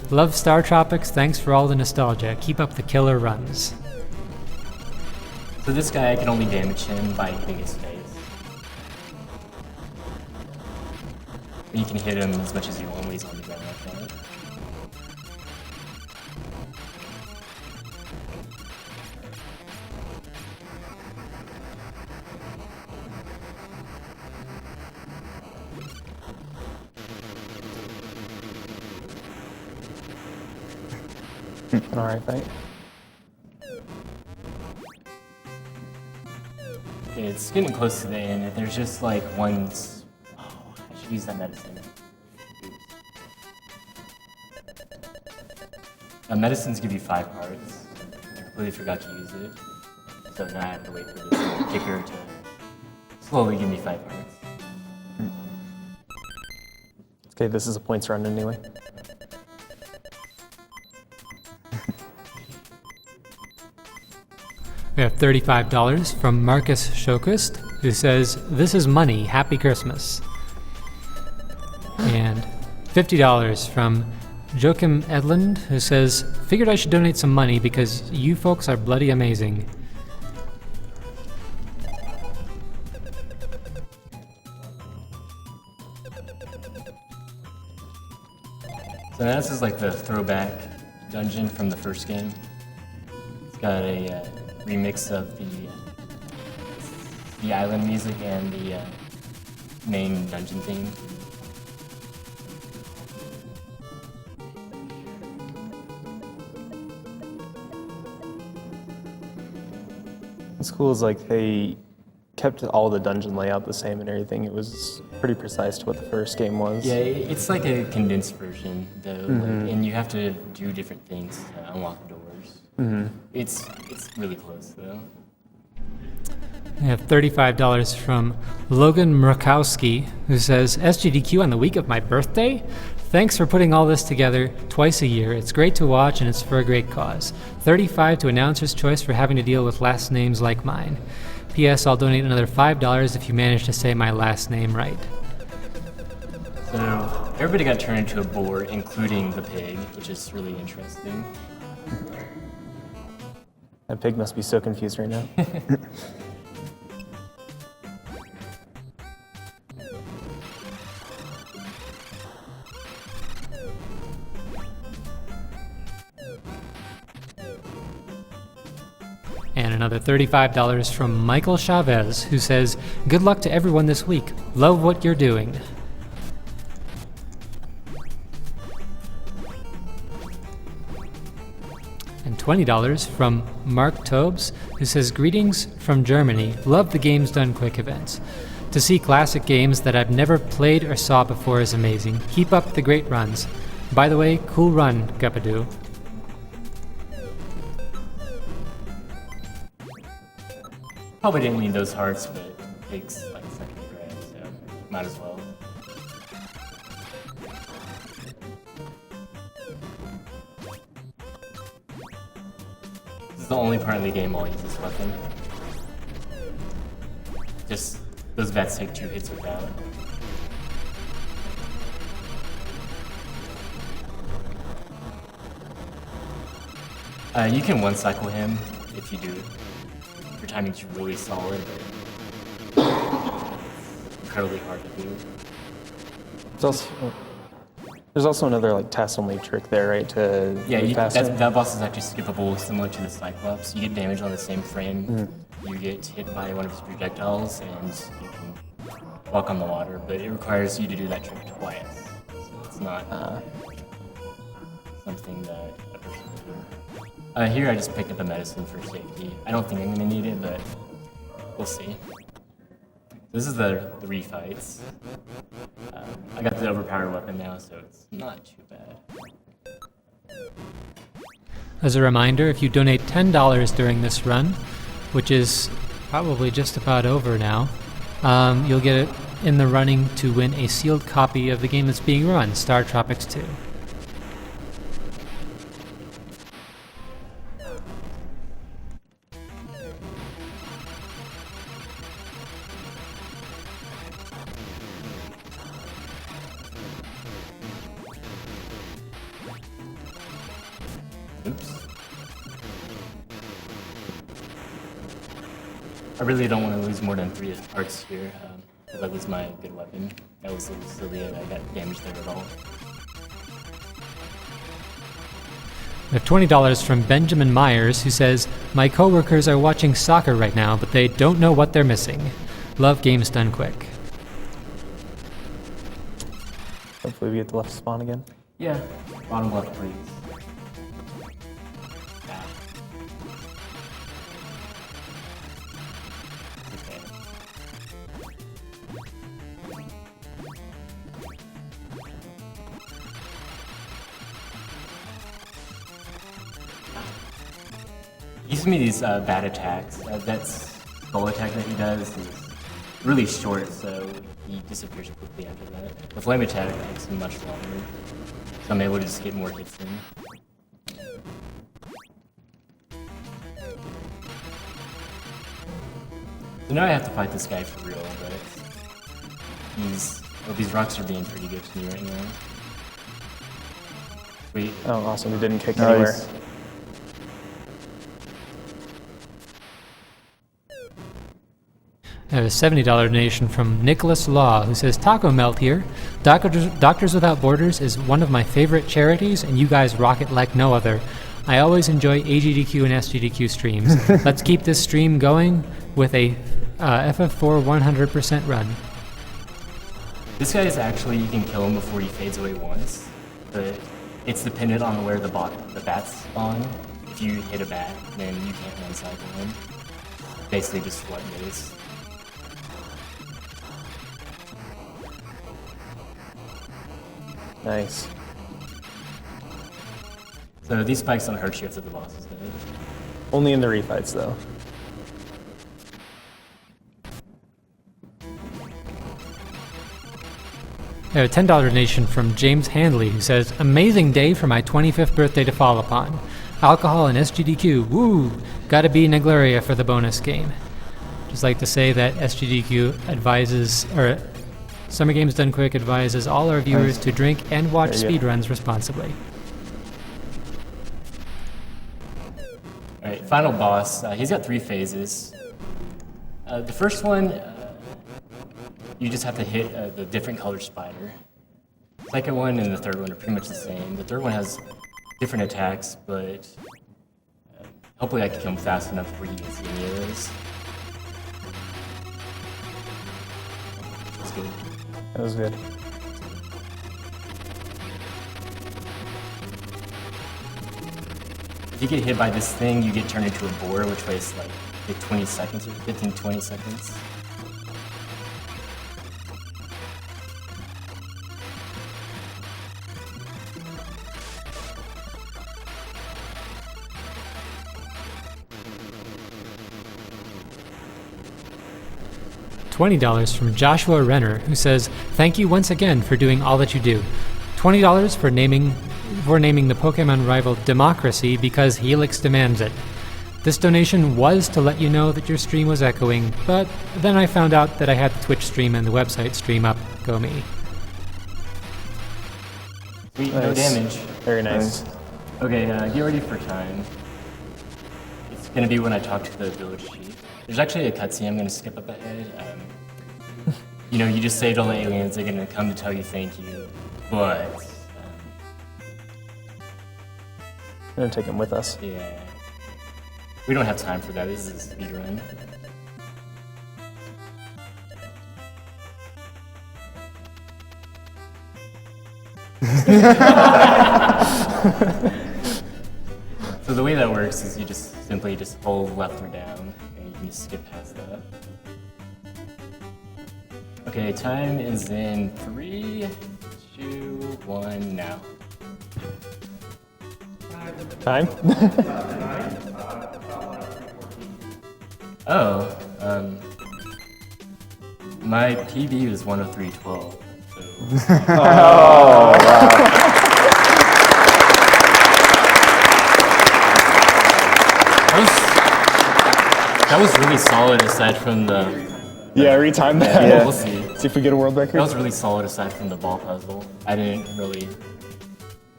Love Startropics. Thanks for all the nostalgia. Keep up the killer runs. So this guy, I can only damage him by hitting his face. You can hit him as much as you want when he's on the ground like that. All right, fight. Okay, it's getting close to the end. There's just like ones. Oh, I should use that medicine. Medicines give you 5 hearts. I completely forgot to use it. So now I have to wait for this kicker to slowly give me 5 hearts. Okay, this is a points run anyway. We have $35 from Marcus Shokust, who says, this is money, happy Christmas. And $50 from Joachim Edlund, who says, figured I should donate some money because you folks are bloody amazing. So this is like the throwback dungeon from the first game. It's got a remix of the island music and the main dungeon theme. What's cool is like they kept all the dungeon layout the same and everything. It was pretty precise to what the first game was. Yeah, it's like a condensed version though, like, and you have to do different things to unlock doors. It's really close though. We have $35 from Logan Murkowski, who says, SGDQ on the week of my birthday? Thanks for putting all this together twice a year. It's great to watch and it's for a great cause. 35 to announcer's choice for having to deal with last names like mine. P.S. I'll donate another $5 if you manage to say my last name right. So everybody got turned into a boar, including the pig, which is really interesting. That pig must be so confused right now. And another $35 from Michael Chavez, who says, good luck to everyone this week. Love what you're doing. And $20 from Mark Tobes, who says, greetings from Germany. Love the Games Done Quick events. To see classic games that I've never played or saw before is amazing. Keep up the great runs. By the way, cool run, Guhbadoo. Probably didn't need those hearts, but it takes like a second to grab, so might as well. This is the only part of the game I'll use this weapon. Just those vets take 2 hits without. You can one-cycle him if you do. Your timing's really solid, but incredibly hard to do. There's also another like task-only trick there, right? To Yeah, move faster. that boss is actually skippable, similar to the Cyclops. You get damage on the same frame. You get hit by one of his projectiles, and you can walk on the water. But it requires you to do that trick twice. So it's not something that a person can do. Here I just picked up a medicine for safety. I don't think I'm going to need it, but we'll see. This is the refights. I got the overpowered weapon now, so it's not too bad. As a reminder, if you donate $10 during this run, which is probably just about over now, you'll get it in the running to win a sealed copy of the game that's being run, Startropics II. Oops. I really don't want to lose more than 3 hearts here. If I lose my good weapon, that was a little silly and I got damaged there at all. We have $20 from Benjamin Myers, who says, "My coworkers are watching soccer right now, but they don't know what they're missing. Love games done quick." Hopefully we get the left spawn again. Yeah, bottom left, please. Okay. He gives me these bad attacks. That's skull attack that he does is really short, so he disappears quickly after that. The flame attack takes him much longer, so I'm able to just get more hits in. So now I have to fight this guy for real, but these rocks are being pretty good to me right now. Sweet. Oh, awesome! We didn't kick Nice. anywhere. I have a $70 donation from Nicholas Law, who says, "Taco Melt here. Doctors Without Borders is one of my favorite charities, and you guys rock it like no other. I always enjoy AGDQ and SGDQ streams. Let's keep this stream going with a FF4 100% run." This guy is actually, you can kill him before he fades away once, but it's dependent on where the bats spawn. If you hit a bat, then you can't one-cycle him. Basically just what it is. Nice. So these spikes don't hurt you after the boss is dead. Only in the refights though. I have a $10 donation from James Handley, who says, "Amazing day for my 25th birthday to fall upon. Alcohol and SGDQ, woo! Gotta be Neglaria for the bonus game." Just like to say that SGDQ advises, or Summer Games Done Quick advises all our viewers to drink and watch There you go. Oh, speedruns responsibly. Alright, final boss. He's got 3 phases. The first one, you just have to hit the different colored spider. The second one and the third one are pretty much the same. The third one has different attacks, but hopefully I can kill him fast enough where he can see any of those. That's good. That was good. If you get hit by this thing, you get turned into a boar, which wastes like 20 seconds or 15, 20 seconds. $20 from Joshua Renner, who says, "Thank you once again for doing all that you do. $20 for naming the Pokemon rival Democracy because Helix demands it. This donation was to let you know that your stream was echoing, but then I found out that I had the Twitch stream and the website stream up. Go me." Sweet, no Nice. damage. Very nice. Okay, get ready for time. It's gonna be when I talk to the village chief. There's actually a cutscene I'm gonna skip up ahead. you know, you just saved all the aliens, they're gonna come to tell you thank you, but, We're gonna take him with us. yeah. We don't have time for that, this is a speedrun. So the way that works is you just simply just hold left or down, and you can just skip past that. Okay, time is in 3, 2, 1, now. Time? Oh, my PB was 103.12, so. That was really solid aside from the. Yeah, retime that. Yeah. We'll see. See if we get a world That record. was really solid aside from the ball puzzle. I didn't really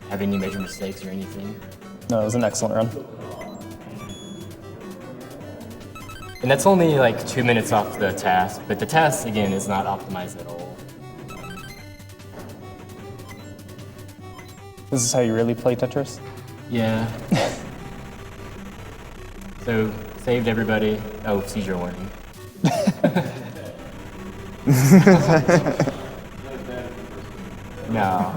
have any major mistakes or anything. No, it was an excellent run. And that's only like 2 minutes off the task, but the task again is not optimized at all. This is how you really play Tetris? Yeah. So, saved everybody. Oh, seizure warning. No.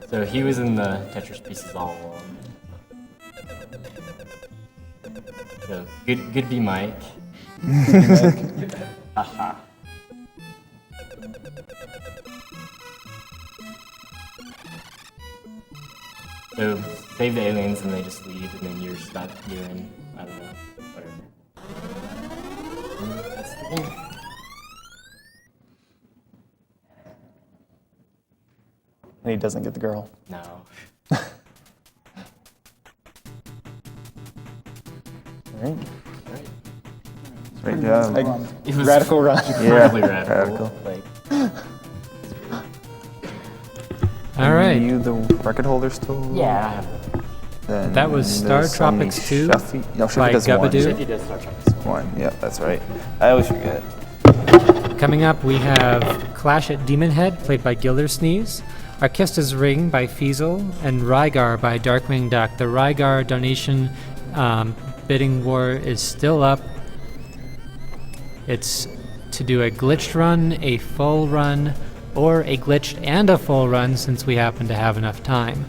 So he was in the Tetris pieces all along. So good be Mike. Haha. So save the aliens and they just leave, and then you're stuck doing, I don't know, whatever. And that's the game. And he doesn't get the girl. No. All right. Great job. It was Radical run. incredibly radical. radical. Like, All right. You the record holders total? yeah. Then That was there's Startropics II Shuffy. No, Shuffy by does Guhbadoo. He does Star Trek as well. one. Yep, that's right. I always forget. Coming up, we have Clash at Demon Head, played by Gildersneeze, Arkista's Ring by Feasel, and Rygar by Darkwing Duck. The Rygar donation bidding war is still up. It's to do a glitched run, a full run, or a glitched and a full run since we happen to have enough time.